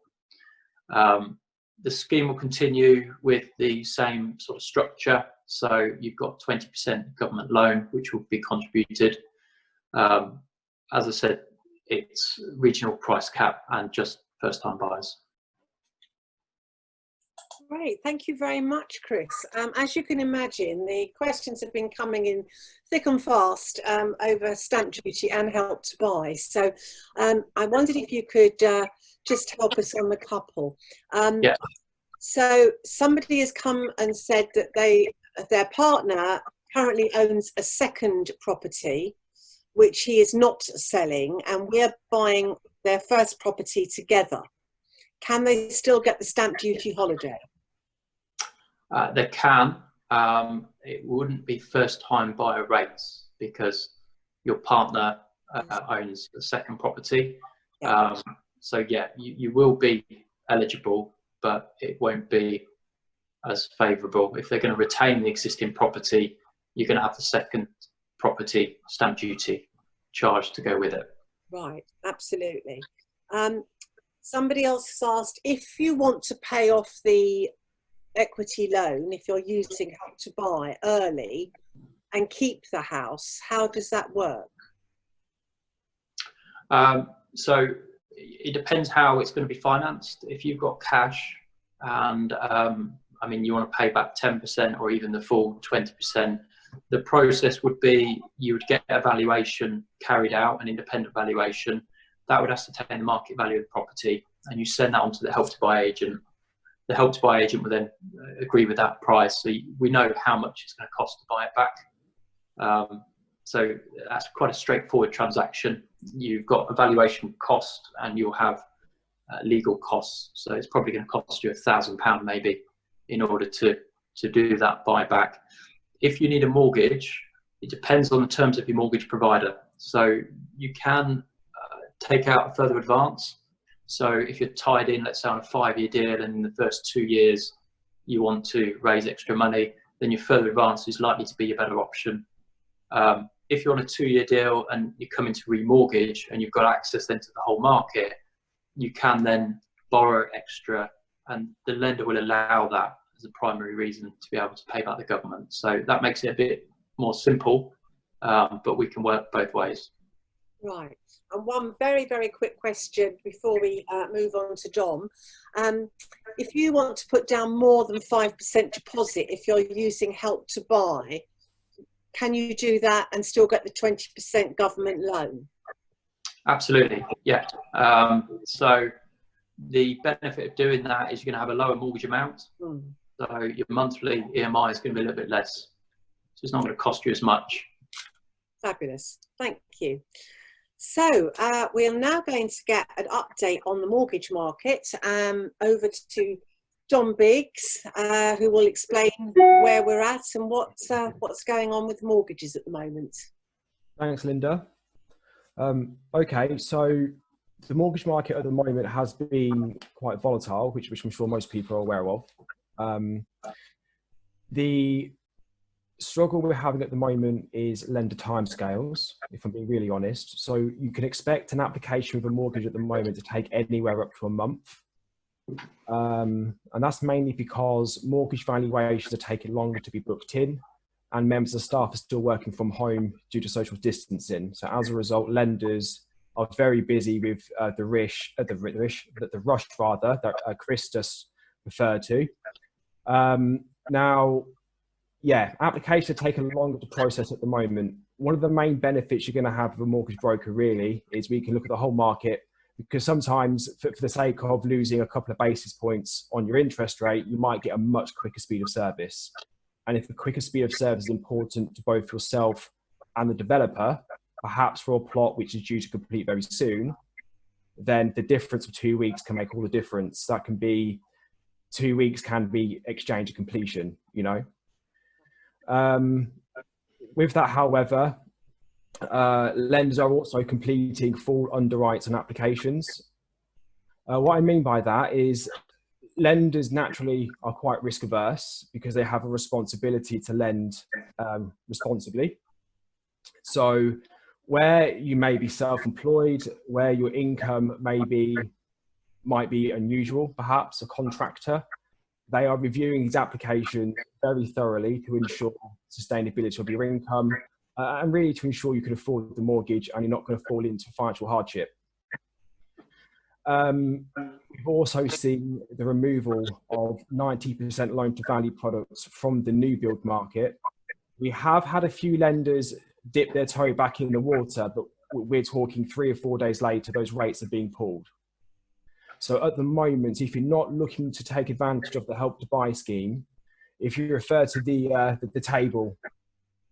The scheme will continue with the same sort of structure. So you've got 20% government loan, which will be contributed. As I said, it's regional price cap and just first-time buyers. Great, thank you very much, Chris. As you can imagine, the questions have been coming in thick and fast over stamp duty and Help to Buy. So I wondered if you could just help us on a couple. Yeah. So somebody has come and said that their partner currently owns a second property, which he is not selling, and we're buying their first property together. Can they still get the stamp duty holiday? They can. It wouldn't be first-time buyer rates because your partner owns the second property. Yeah. So yeah, you will be eligible, but it won't be as favourable. If they're going to retain the existing property, you're going to have the second property stamp duty charge to go with it. Right, absolutely. Somebody else has asked, if you want to pay off the equity loan if you're using Help to Buy early and keep the house? How does that work? So it depends how it's going to be financed. If you've got cash and I mean, you want to pay back 10% or even the full 20%, the process would be you would get a valuation carried out, an independent valuation that would ascertain the market value of the property, and you send that on to the Help to Buy agent. The Help to Buy agent will then agree with that price, so we know how much it's going to cost to buy it back. So that's quite a straightforward transaction. You've got a valuation cost and you'll have legal costs, so it's probably going to cost you £1,000 maybe in order to do that buyback. If you need a mortgage, it depends on the terms of your mortgage provider. So you can take out a further advance. So if you're tied in, let's say on a 5-year deal, and in the first 2 years you want to raise extra money, then your further advance is likely to be your better option. If you're on a 2-year deal and you come into remortgage and you've got access then to the whole market, you can then borrow extra, and the lender will allow that as a primary reason to be able to pay back the government. So that makes it a bit more simple, but we can work both ways. Right. And one very, very quick question before we move on to Dom. If you want to put down more than 5% deposit, if you're using Help to Buy, can you do that and still get the 20% government loan? Absolutely, yeah. So the benefit of doing that is you're going to have a lower mortgage amount. So your monthly EMI is going to be a little bit less. So it's not going to cost you as much. Fabulous. Thank you. So we are now going to get an update on the mortgage market. Over to John Biggs, who will explain where we're at and what's going on with mortgages at the moment. Thanks, Linda. Okay, so the mortgage market at the moment has been quite volatile, which I'm sure most people are aware of. The struggle we're having at the moment is lender timescales, if I'm being really honest. So you can expect an application with a mortgage at the moment to take anywhere up to a month. And that's mainly because mortgage valuations are taking longer to be booked in, and members of staff are still working from home due to social distancing. So as a result, lenders are very busy with the rush that Chris just referred to. Now, yeah, applications are taking longer to process at the moment. One of the main benefits you're going to have with a mortgage broker really is we can look at the whole market, because sometimes for the sake of losing a couple of basis points on your interest rate, you might get a much quicker speed of service. And if the quicker speed of service is important to both yourself and the developer, perhaps for a plot which is due to complete very soon, then the difference of 2 weeks can make all the difference. That can be 2 weeks can be exchange and completion, you know. With that, however, lenders are also completing full underwrites and applications. What I mean by that is lenders naturally are quite risk averse because they have a responsibility to lend responsibly. So where you may be self-employed, where your income might be unusual, perhaps a contractor, they are reviewing these applications very thoroughly to ensure sustainability of your income and really to ensure you can afford the mortgage and you're not going to fall into financial hardship. We've also seen the removal of 90% loan to value products from the new build market. We have had a few lenders dip their toe back in the water, but we're talking 3 or 4 days later, those rates are being pulled. So at the moment, if you're not looking to take advantage of the Help to Buy scheme, if you refer to the table,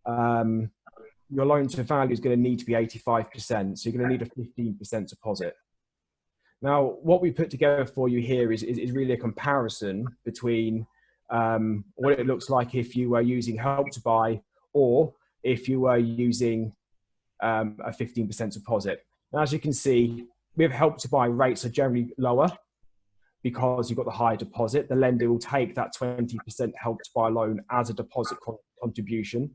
your loan to value is going to need to be 85%. So you're going to need a 15% deposit. Now, what we put together for you here is really a comparison between what it looks like if you were using Help to Buy or if you were using a 15% deposit. Now, as you can see, with Help to Buy, rates are generally lower because you've got the higher deposit. The lender will take that 20% Help to Buy loan as a deposit contribution.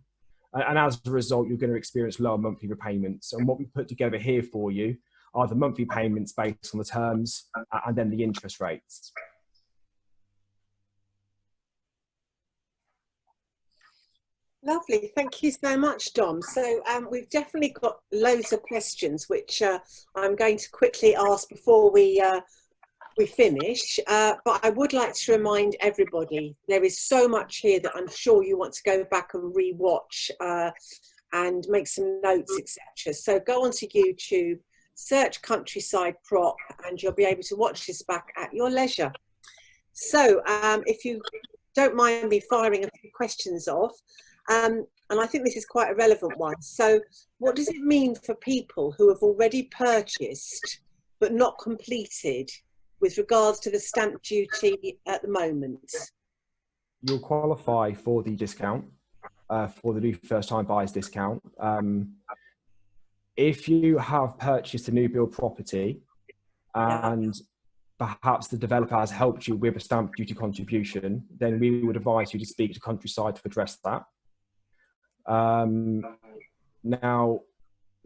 And as a result, you're going to experience lower monthly repayments. And what we put together here for you are the monthly payments based on the terms and then the interest rates. Lovely, thank you so much, Dom. So we've definitely got loads of questions, which I'm going to quickly ask before we finish. But I would like to remind everybody there is so much here that I'm sure you want to go back and re-watch and make some notes, etc. So go onto YouTube, search Countryside Prop, and you'll be able to watch this back at your leisure. So if you don't mind me firing a few questions off. And I think this is quite a relevant one. So what does it mean for people who have already purchased but not completed with regards to the stamp duty at the moment? You'll qualify for the discount, for the new first-time buyers discount. If you have purchased a new build property and perhaps the developer has helped you with a stamp duty contribution, then we would advise you to speak to Countryside to address that. Now,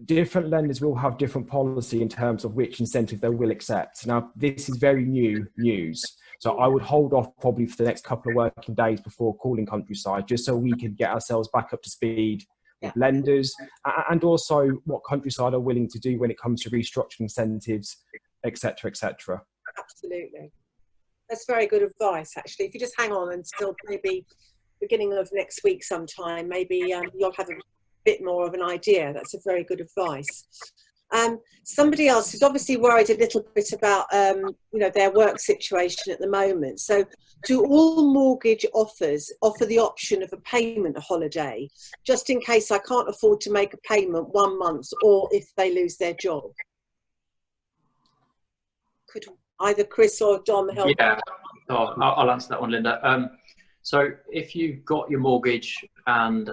different lenders will have different policy in terms of which incentive they will accept. Now, this is very new news, so I would hold off probably for the next couple of working days before calling Countryside, just so we can get ourselves back up to speed with lenders, and also what Countryside are willing to do when it comes to restructuring incentives, etc., etc. Absolutely. That's very good advice, actually. If you just hang on until maybe beginning of next week sometime, maybe you'll have a bit more of an idea. That's a very good advice. Somebody else who's obviously worried a little bit about you know, their work situation at the moment. So do all mortgage offers offer the option of a payment holiday, just in case I can't afford to make a payment 1 month, or if they lose their job? Could either Chris or Dom help? Yeah, I'll answer that one, Linda. So if you've got your mortgage and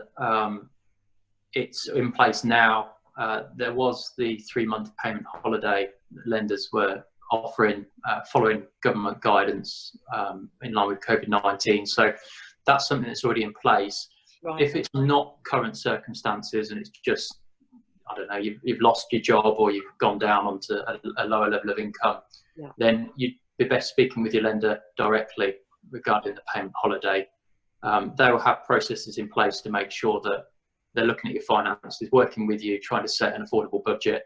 it's in place now, there was the 3-month payment holiday that lenders were offering following government guidance in line with COVID-19. So that's something that's already in place. Right. If it's not current circumstances and it's just, I don't know, you've lost your job or you've gone down onto a lower level of income, then you'd be best speaking with your lender directly regarding the payment holiday. They will have processes in place to make sure that they're looking at your finances, working with you, trying to set an affordable budget.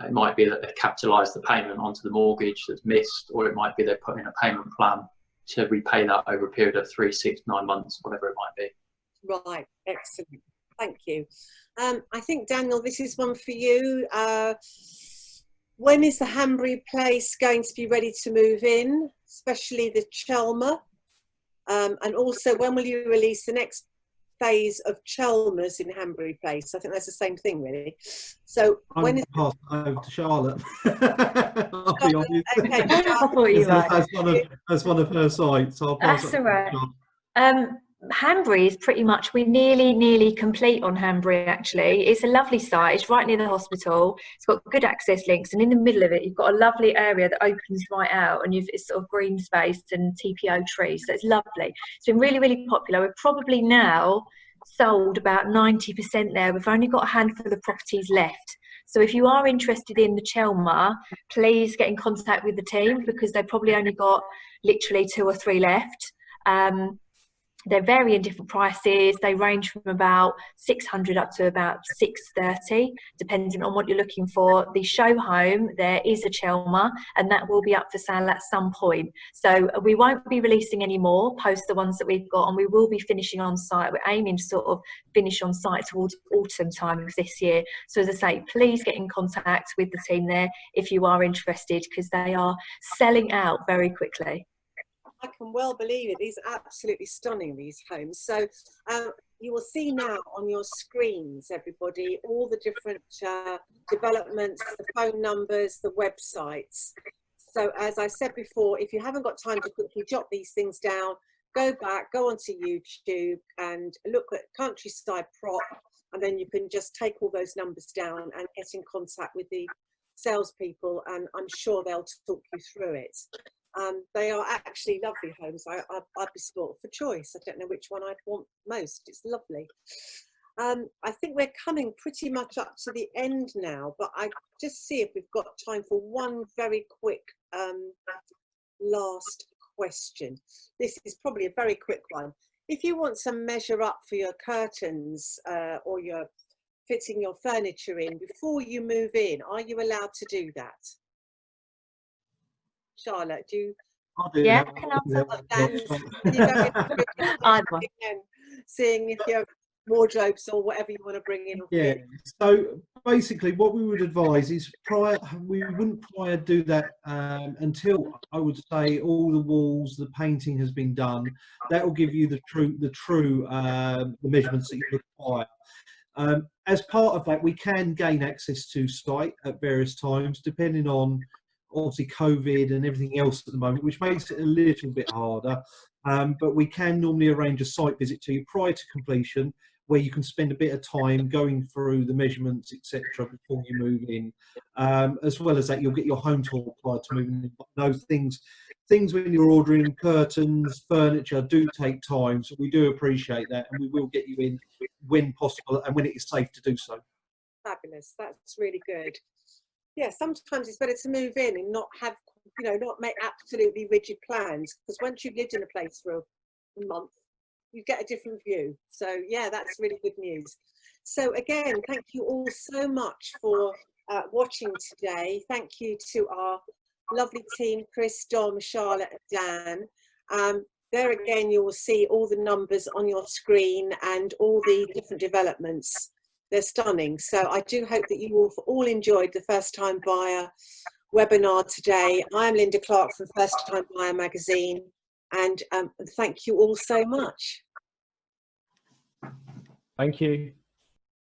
It might be that they've capitalised the payment onto the mortgage that's missed, or it might be they're putting a payment plan to repay that over a period of 3, 6, 9 months, whatever it might be. Right, excellent. Thank you. I think, Daniel, this is one for you. When is the Hanbury place going to be ready to move in, especially the Chelmer? And also, when will you release the next phase of Chelmers in Hanbury Place? I think that's the same thing, really. So when is pass over to Charlotte? I'll be honest. Okay. I thought you might. That's one of her sites. So I'll pass That's it all right. Hanbury is pretty much, we're nearly complete on Hanbury, actually. It's a lovely site. It's right near the hospital. It's got good access links, and in the middle of it you've got a lovely area that opens right out, and it's sort of green spaced and TPO trees, so it's lovely. It's been really popular. We're probably now sold about 90% there. We've only got a handful of properties left. So if you are interested in the Chelmer, please get in contact with the team, because they've probably only got literally 2 or 3 left. They vary in different prices. They range from about 600 up to about 630, depending on what you're looking for. The show home, there is a Chelmer, and that will be up for sale at some point. So we won't be releasing any more post the ones that we've got, and we will be finishing on site. We're aiming to sort of finish on site towards autumn time of this year. So as I say, please get in contact with the team there if you are interested, because they are selling out very quickly. I can well believe it. These are absolutely stunning, these homes. So you will see now on your screens, everybody, all the different developments, the phone numbers, the websites. So as I said before, if you haven't got time to quickly jot these things down, go back, go onto YouTube and look at Countryside Prop, and then you can just take all those numbers down and get in contact with the salespeople, and I'm sure they'll talk you through it. They are actually lovely homes. I'd be spoilt for choice. I don't know which one I'd want most. It's lovely. I think we're coming pretty much up to the end now, but I just see if we've got time for one very quick last question. This is probably a very quick one. if you want some measure up for your curtains or you're fitting your furniture in before you move in, are you allowed to do that? Charlotte, do you? I'll do Yeah, that. can answer. Can you go in seeing if your wardrobes or whatever you want to bring in? Yeah. So basically, what we would advise is we wouldn't do that until, I would say, all the walls, the painting has been done. That will give you the measurements that you require. As part of that, we can gain access to site at various times, depending on obviously COVID and everything else at the moment, which makes it a little bit harder. But we can normally arrange a site visit to you prior to completion, where you can spend a bit of time going through the measurements, etc., before you move in. As well as that, you'll get your home tour prior to moving in. Those things when you're ordering curtains, furniture, do take time, so we do appreciate that, and we will get you in when possible and when it is safe to do so. Fabulous. That's really good. Yeah, sometimes it's better to move in and not have, not make absolutely rigid plans, because once you've lived in a place for a month, you get a different view. So yeah, that's really good news. So again, thank you all so much for watching today. Thank you to our lovely team, Chris, Dom, Charlotte and Dan. There again, you will see all the numbers on your screen and all the different developments. They're stunning. So I do hope that you all enjoyed the First Time Buyer webinar today. I'm Linda Clark from First Time Buyer magazine, and thank you all so much. Thank you.